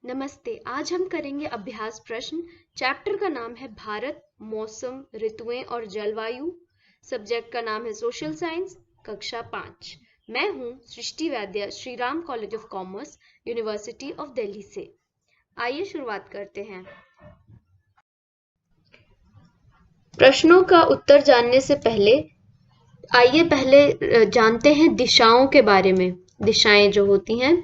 नमस्ते। आज हम करेंगे अभ्यास प्रश्न। चैप्टर का नाम है भारत, मौसम, ऋतुएं और जलवायु। सब्जेक्ट का नाम है सोशल साइंस, कक्षा 5। मैं हूं सृष्टि वैद्य, Shri Ram college of commerce, university of Delhi से। आइए शुरुआत करते हैं। प्रश्नों का उत्तर जानने से पहले आइए पहले जानते हैं दिशाओं के बारे में। दिशाएं जो होती हैं,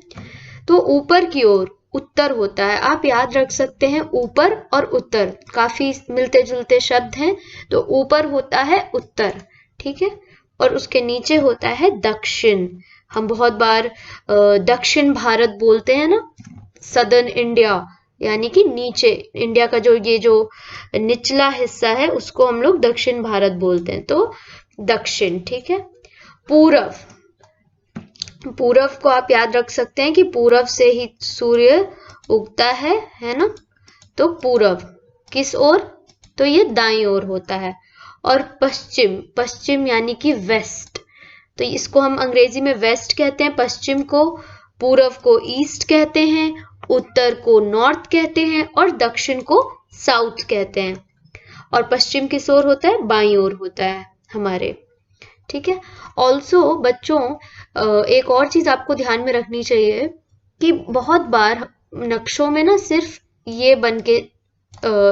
तो ऊपर की ओर उत्तर होता है। आप याद रख सकते हैं, ऊपर और उत्तर काफी मिलते जुलते शब्द हैं। तो ऊपर होता है उत्तर, ठीक है, और उसके नीचे होता है दक्षिण। हम बहुत बार दक्षिण भारत बोलते हैं ना, सदर्न इंडिया, यानी कि नीचे इंडिया का जो निचला हिस्सा है उसको हम लोग दक्षिण भारत बोलते हैं। तो दक्षिण, ठीक है। पूरब, पूरब को आप याद रख सकते हैं कि पूरब से ही सूर्य उगता है ना। तो पूरब किस ओर? तो ये दाईं ओर होता है। और पश्चिम, पश्चिम यानी कि वेस्ट, तो इसको हम अंग्रेजी में वेस्ट कहते हैं। पश्चिम को, पूरब को ईस्ट कहते हैं, उत्तर को नॉर्थ कहते हैं और दक्षिण को साउथ कहते हैं। और पश्चिम किस ओर होता है? बाईं ओर होता है हमारे, ठीक है। ऑल्सो बच्चों, एक और चीज आपको ध्यान में रखनी चाहिए कि बहुत बार नक्शों में ना सिर्फ ये बन के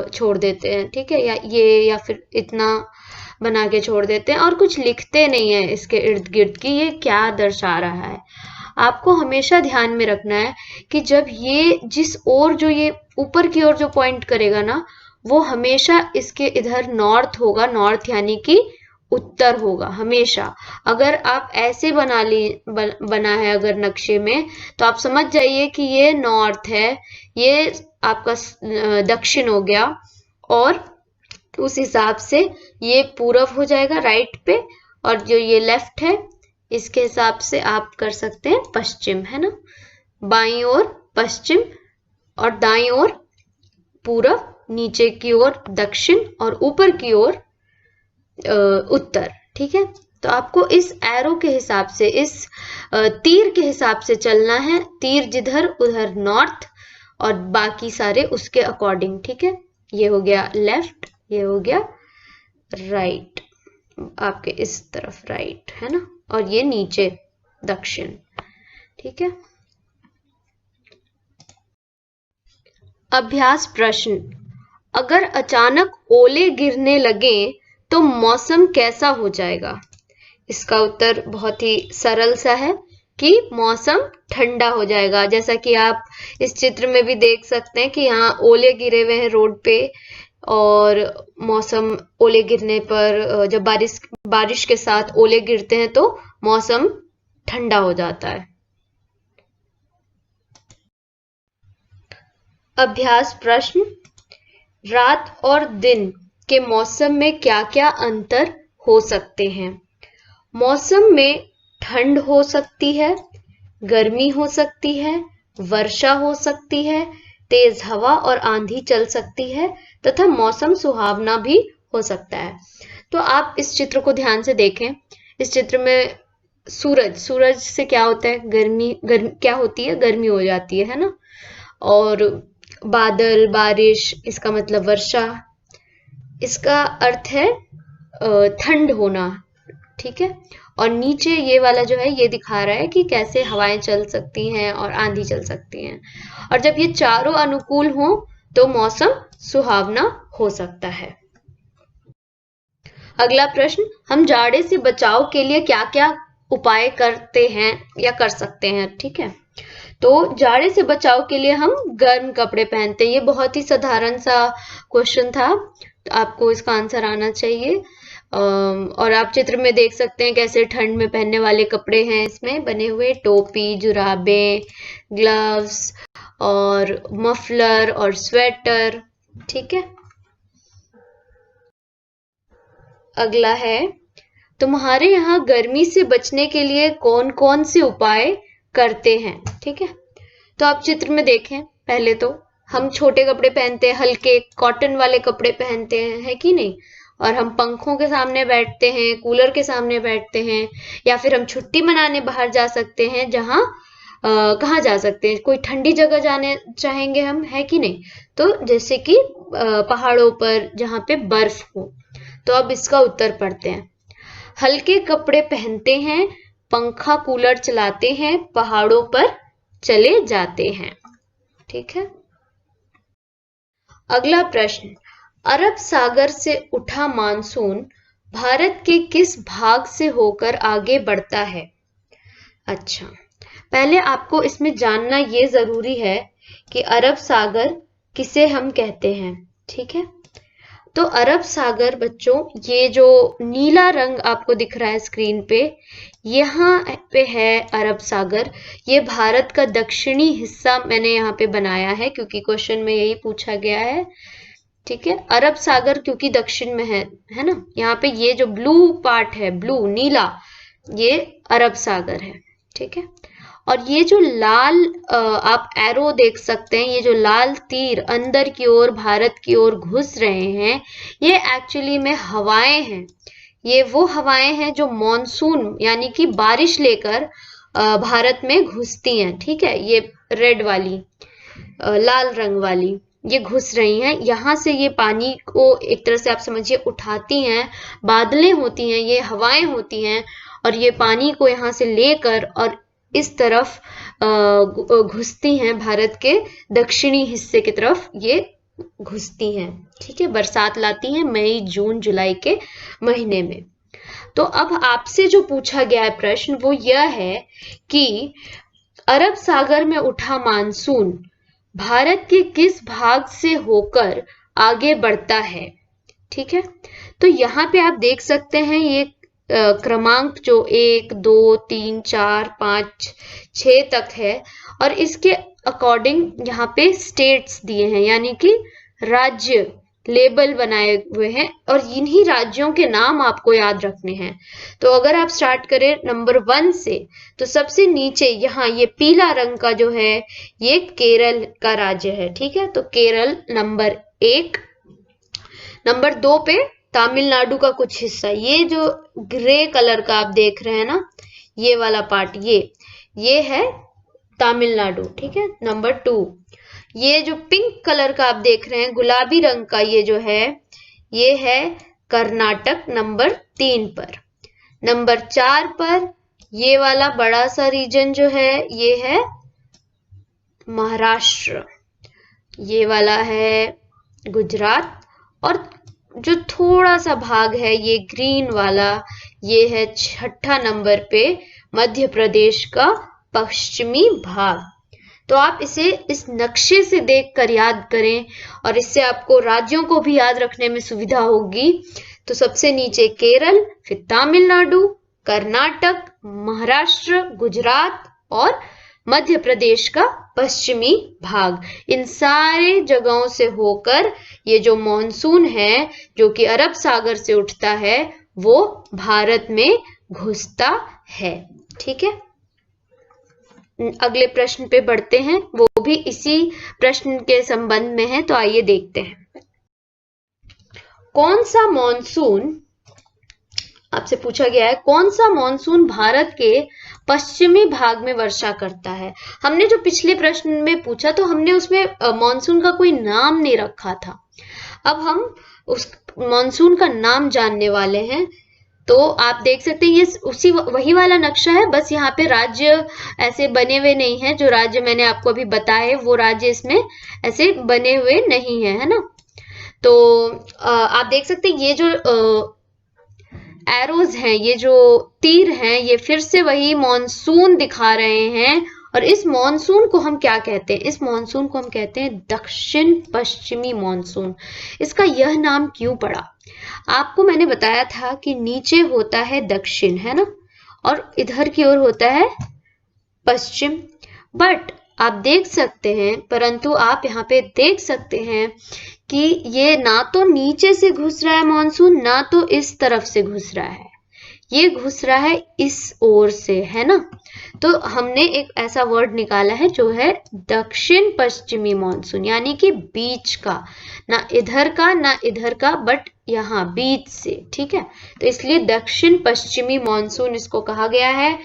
छोड़ देते हैं, ठीक है, या ये या फिर इतना बना के छोड़ देते हैं और कुछ लिखते नहीं है इसके इर्द गिर्द कि ये क्या दर्शा रहा है। आपको हमेशा ध्यान में रखना है कि जब ये जिस ओर जो ये ऊपर की ओर जो पॉइंट करेगा ना, वो हमेशा इसके इधर नॉर्थ होगा। नॉर्थ यानी कि उत्तर होगा हमेशा। अगर आप ऐसे बना है अगर नक्शे में, तो आप समझ जाइए कि ये नॉर्थ है, ये आपका दक्षिण हो गया, और उस हिसाब से ये पूरब हो जाएगा राइट पे, और जो ये लेफ्ट है इसके हिसाब से आप कर सकते हैं पश्चिम, है ना। बाईं ओर पश्चिम और दाईं ओर पूरब, नीचे की ओर दक्षिण और ऊपर की ओर उत्तर, ठीक है। तो आपको इस एरो के हिसाब से, इस तीर के हिसाब से चलना है। तीर जिधर उधर नॉर्थ और बाकी सारे उसके अकॉर्डिंग, ठीक है। ये हो गया लेफ्ट, ये हो गया राइट, आपके इस तरफ राइट, है ना, और ये नीचे दक्षिण, ठीक है। अभ्यास प्रश्न। अगर अचानक ओले गिरने लगे तो मौसम कैसा हो जाएगा? इसका उत्तर बहुत ही सरल सा है कि मौसम ठंडा हो जाएगा। जैसा कि आप इस चित्र में भी देख सकते हैं कि यहाँ ओले गिरे हुए हैं रोड पे, और मौसम ओले गिरने पर, जब बारिश के साथ ओले गिरते हैं तो मौसम ठंडा हो जाता है। अभ्यास प्रश्न। रात और दिन के मौसम में क्या क्या अंतर हो सकते हैं? मौसम में ठंड हो सकती है, गर्मी हो सकती है, वर्षा हो सकती है, तेज हवा और आंधी चल सकती है तथा मौसम सुहावना भी हो सकता है। तो आप इस चित्र को ध्यान से देखें। इस चित्र में सूरज से क्या होता है? गर्मी क्या होती है? गर्मी हो जाती है ना। और बादल, बारिश, इसका मतलब वर्षा, इसका अर्थ है ठंड होना, ठीक है। और नीचे ये वाला जो है ये दिखा रहा है कि कैसे हवाएं चल सकती हैं और आंधी चल सकती हैं। और जब ये चारों अनुकूल हो तो मौसम सुहावना हो सकता है। अगला प्रश्न। हम जाड़े से बचाव के लिए क्या क्या उपाय करते हैं या कर सकते हैं, ठीक है। तो जाड़े से बचाव के लिए हम गर्म कपड़े पहनते हैं। ये बहुत ही साधारण सा क्वेश्चन था, तो आपको इसका आंसर आना चाहिए। और आप चित्र में देख सकते हैं कैसे ठंड में पहनने वाले कपड़े हैं इसमें बने हुए। टोपी, जुराबें, ग्लव्स और मफलर और स्वेटर, ठीक है। अगला है, तुम्हारे यहाँ गर्मी से बचने के लिए कौन कौन से उपाय करते हैं, ठीक है। तो आप चित्र में देखें, पहले तो हम छोटे कपड़े पहनते हैं, हल्के कॉटन वाले कपड़े पहनते हैं, है कि नहीं। और हम पंखों के सामने बैठते हैं, कूलर के सामने बैठते हैं, या फिर हम छुट्टी मनाने बाहर जा सकते हैं जहां कहाँ जा सकते हैं? कोई ठंडी जगह जाने चाहेंगे हम, है कि नहीं? तो जैसे कि पहाड़ों पर जहाँ पे बर्फ हो। तो अब इसका उत्तर पढ़ते हैं। हल्के कपड़े पहनते हैं, पंखा कूलर चलाते हैं, पहाड़ों पर चले जाते हैं। ठीक है। अगला प्रश्न, अरब सागर से उठा मानसून भारत के किस भाग से होकर आगे बढ़ता है? अच्छा, पहले आपको इसमें जानना ये जरूरी है कि अरब सागर किसे हम कहते हैं। ठीक है। तो अरब सागर बच्चों, ये जो नीला रंग आपको दिख रहा है स्क्रीन पे, यहाँ पे है अरब सागर। ये भारत का दक्षिणी हिस्सा मैंने यहाँ पे बनाया है क्योंकि क्वेश्चन में यही पूछा गया है। ठीक है। अरब सागर क्योंकि दक्षिण में है ना। यहाँ पे ये जो ब्लू पार्ट है, ब्लू नीला, ये अरब सागर है। ठीक है। और ये जो लाल आप एरो देख सकते हैं, ये जो लाल तीर अंदर की ओर भारत की ओर घुस रहे हैं, ये एक्चुअली में हवाएं हैं। ये वो हवाएं हैं जो मॉनसून यानी कि बारिश लेकर भारत में घुसती हैं। ठीक है। ये रेड वाली, लाल रंग वाली, ये घुस रही हैं। यहाँ से ये पानी को एक तरह से आप समझिए उठाती हैं, बादलें होती हैं, ये हवाएं होती हैं, और ये पानी को यहाँ से लेकर और इस तरफ घुसती हैं, भारत के दक्षिणी हिस्से की तरफ ये घुसती हैं। ठीक है। बरसात लाती हैं मई जून जुलाई के महीने में। तो अब आपसे जो पूछा गया है प्रश्न वो यह है कि अरब सागर में उठा मानसून भारत के किस भाग से होकर आगे बढ़ता है। ठीक है। तो यहाँ पे आप देख सकते हैं ये क्रमांक जो 1 2 3 4 5 6 तक है, और इसके अकॉर्डिंग यहाँ पे स्टेट्स दिए हैं, यानी कि राज्य लेबल बनाए हुए हैं, और इन्हीं राज्यों के नाम आपको याद रखने हैं। तो अगर आप स्टार्ट करें नंबर 1 से, तो सबसे नीचे यहाँ ये पीला रंग का जो है ये केरल का राज्य है। ठीक है। तो केरल नंबर 1। नंबर 2 पे तमिलनाडु का कुछ हिस्सा, ये जो ग्रे कलर का आप देख रहे हैं ना, ये वाला पार्ट, ये है तमिलनाडु। ठीक है। नंबर 2, ये जो पिंक कलर का आप देख रहे हैं, गुलाबी रंग का, ये जो है ये है कर्नाटक नंबर 3 पर। नंबर 4 पर ये वाला बड़ा सा रीजन जो है ये है महाराष्ट्र, ये वाला है गुजरात, और जो थोड़ा सा भाग है ये ग्रीन वाला, ये है 6ठा नंबर पे मध्य प्रदेश का पश्चिमी भाग। तो आप इसे इस नक्शे से देखकर याद करें, और इससे आपको राज्यों को भी याद रखने में सुविधा होगी। तो सबसे नीचे केरल, फिर तमिलनाडु, कर्नाटक, महाराष्ट्र, गुजरात और मध्य प्रदेश का पश्चिमी भाग। इन सारे जगहों से होकर ये जो मॉनसून है जो कि अरब सागर से उठता है वो भारत में घुसता है। ठीक है। अगले प्रश्न पे बढ़ते हैं, वो भी इसी प्रश्न के संबंध में है। तो आइए देखते हैं। कौन सा मॉनसून, आपसे पूछा गया है, कौन सा मॉनसून भारत के पश्चिमी भाग में वर्षा करता है। हमने जो पिछले प्रश्न में पूछा तो हमने उसमें मॉनसून का कोई नाम नहीं रखा था। अब हम उस मॉनसून का नाम जानने वाले हैं। तो आप देख सकते हैं ये वही वाला नक्शा है, बस यहाँ पे राज्य ऐसे बने हुए नहीं है। जो राज्य मैंने आपको अभी बताए वो राज्य इसमें ऐसे बने हुए नहीं है ना। तो आप देख सकते हैं ये जो एरोज हैं, ये जो तीर हैं, ये फिर से वही मॉनसून दिखा रहे हैं। और इस मॉनसून को हम क्या कहते हैं? इस मॉनसून को हम कहते हैं दक्षिण पश्चिमी मॉनसून। इसका यह नाम क्यों पड़ा? आपको मैंने बताया था कि नीचे होता है दक्षिण, है ना, और इधर की ओर होता है पश्चिम। बट आप देख सकते हैं, परंतु आप यहाँ पे देख सकते हैं कि ये ना तो नीचे से घुस रहा है मॉनसून, ना तो इस तरफ से घुस रहा है, ये घुस रहा है इस ओर से, है ना। तो हमने एक ऐसा वर्ड निकाला है जो है दक्षिण पश्चिमी मॉनसून, यानी कि बीच का, ना इधर का ना इधर का, बट यहाँ बीच से। ठीक है। तो इसलिए दक्षिण पश्चिमी मॉनसून इसको कहा गया है।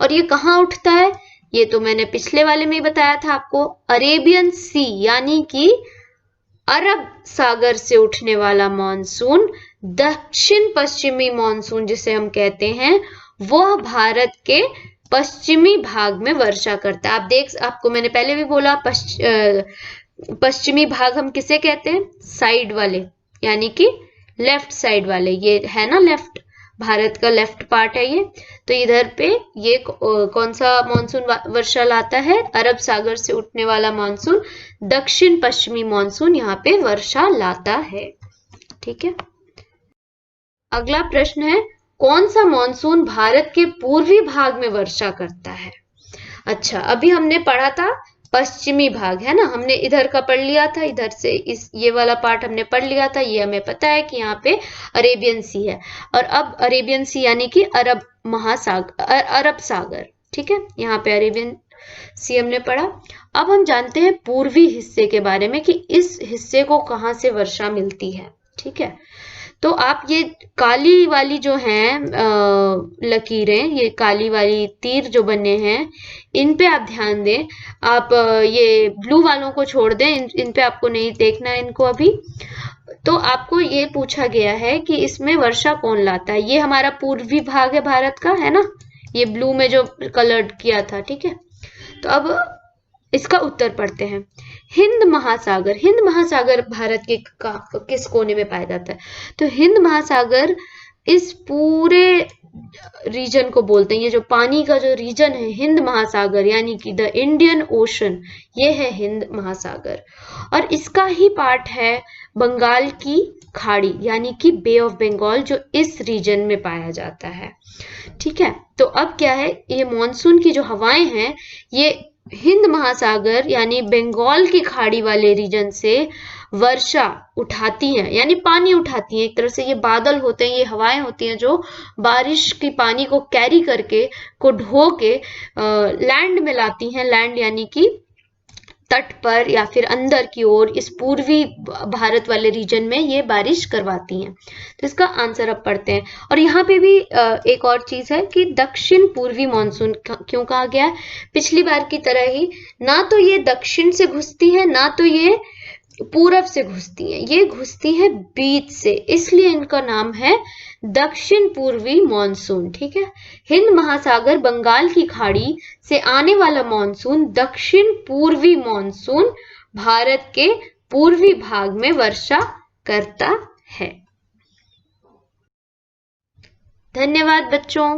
और ये कहाँ उठता है? ये तो मैंने पिछले वाले में ही बताया था आपको। अरेबियन सी यानी कि अरब सागर से उठने वाला मॉनसून, दक्षिण पश्चिमी मॉनसून जिसे हम कहते हैं, वह भारत के पश्चिमी भाग में वर्षा करता है। आपको मैंने पहले भी बोला, पश्चिमी भाग हम किसे कहते हैं? साइड वाले, यानी कि लेफ्ट साइड वाले। ये है ना लेफ्ट, भारत का लेफ्ट पार्ट है ये। तो इधर पे ये कौन सा मॉनसून वर्षा लाता है? अरब सागर से उठने वाला मॉनसून, दक्षिण पश्चिमी मॉनसून यहाँ पे वर्षा लाता है। ठीक है, अगला प्रश्न है, कौन सा मॉनसून भारत के पूर्वी भाग में वर्षा करता है? अच्छा, अभी हमने पढ़ा था पश्चिमी भाग, है ना, हमने इधर का पढ़ लिया था, इधर से ये वाला पार्ट हमने पढ़ लिया था। ये हमें पता है कि यहाँ पे अरेबियन सी है, और अब अरेबियन सी यानी कि अरब महासागर, अरब सागर। ठीक है, यहाँ पे अरेबियन सी हमने पढ़ा। अब हम जानते हैं पूर्वी हिस्से के बारे में कि इस हिस्से को कहाँ से वर्षा मिलती है। ठीक है, तो आप ये काली वाली जो हैं लकीरें, ये काली वाली तीर जो बने हैं, इन पे आप ध्यान दें। आप ये ब्लू वालों को छोड़ दें, इन पे आपको नहीं देखना है इनको अभी। तो आपको ये पूछा गया है कि इसमें वर्षा कौन लाता है। ये हमारा पूर्वी भाग है भारत का, है ना, ये ब्लू में जो कलर्ड किया था। ठीक है, तो अब इसका उत्तर पढ़ते हैं। हिंद महासागर, हिंद महासागर भारत के किस कोने में पाया जाता है? तो हिंद महासागर इस पूरे रीजन को बोलते हैं। ये जो पानी का जो रीजन है, हिंद महासागर यानी कि द इंडियन ओशन, ये है हिंद महासागर। और इसका ही पार्ट है बंगाल की खाड़ी यानी कि बे ऑफ बंगाल, जो इस रीजन में पाया जाता है। ठीक है, तो अब क्या है, ये मॉनसून की जो हवाएं हैं, ये हिंद महासागर यानी बंगाल की खाड़ी वाले रीजन से वर्षा उठाती हैं, यानी पानी उठाती हैं। एक तरह से ये बादल होते हैं, ये हवाएं होती हैं जो बारिश की पानी को कैरी करके, को ढो के लैंड में लाती हैं। लैंड यानी कि तट पर या फिर अंदर की ओर, इस पूर्वी भारत वाले रीजन में ये बारिश करवाती हैं। तो इसका आंसर अब पढ़ते हैं। और यहाँ पे भी एक और चीज है कि दक्षिण पूर्वी मॉनसून क्यों कहा गया है? पिछली बार की तरह ही, ना तो ये दक्षिण से घुसती है, ना तो ये पूरब से घुसती है, ये घुसती है बीच से, इसलिए इनका नाम है दक्षिण पूर्वी मॉनसून। ठीक है, हिंद महासागर बंगाल की खाड़ी से आने वाला मॉनसून, दक्षिण पूर्वी मॉनसून, भारत के पूर्वी भाग में वर्षा करता है। धन्यवाद बच्चों।